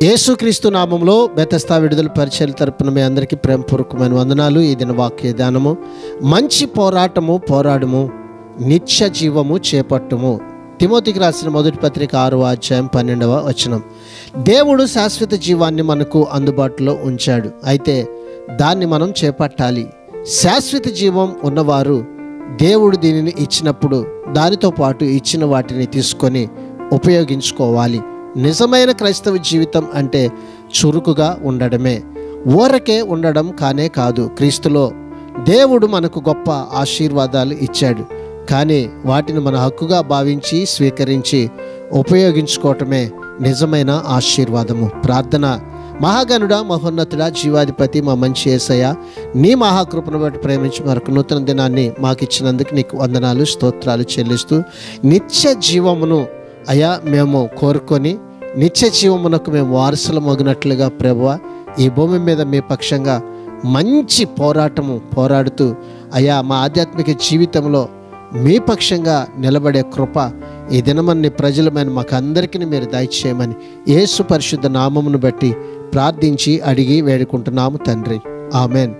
యేసుక్రీస్తు నామములో బెతస్తా విడుదల పరిచర్య తరపున మీ అందరికీ ప్రేమపూర్వకమైన వందనాలు. ఈ దిన వాక్య ధ్యానము, మంచి పోరాటము పోరాడము, నిత్య జీవము చేపట్టుము. తిమోతికి రాసిన మొదటి పత్రిక 6వ అధ్యాయం 12వ వచనం. దేవుడు శాశ్వత జీవాన్ని మనకు అందుబాటులో ఉంచాడు, అయితే దాన్ని మనం చేపట్టాలి. శాశ్వత జీవం ఉన్నవారు దేవుడు దీనిని ఇచ్చినప్పుడు దానితో పాటు ఇచ్చిన వాటిని తీసుకొని ఉపయోగించుకోవాలి. నిజమైన క్రైస్తవ జీవితం అంటే చురుకుగా ఉండడమే, ఊరకే ఉండడం కానే కాదు. క్రీస్తులో దేవుడు మనకు గొప్ప ఆశీర్వాదాలు ఇచ్చాడు, కానీ వాటిని మన హక్కుగా భావించి స్వీకరించి ఉపయోగించుకోవటమే నిజమైన ఆశీర్వాదము. ప్రార్థన. మహాగణుడా, మహోన్నతుడా, జీవాధిపతి, మా మంచి యేసయ్య, నీ మహాకృపను బట్టి ప్రేమించి మరొక నూతన దినాన్ని మాకు ఇచ్చినందుకు నీకు వందనాలు, స్తోత్రాలు చెల్లిస్తూ నిత్య జీవమును అయ్యా మేము కోరుకొని నిత్య జీవమునకు మేము వారసులు మగినట్లుగా ప్రభువా, ఈ భూమి మీద మీ పక్షంగా మంచి పోరాటము పోరాడుతూ అయ్యా మా ఆధ్యాత్మిక జీవితంలో మీ పక్షంగా నిలబడే కృప ఈ దినమన్ని ప్రజలమైన మాకు అందరికీ మీరు దయచేయమని యేసు పరిశుద్ధ నామమును బట్టి ప్రార్థించి అడిగి వేడుకుంటున్నాము తండ్రి. ఆమెన్.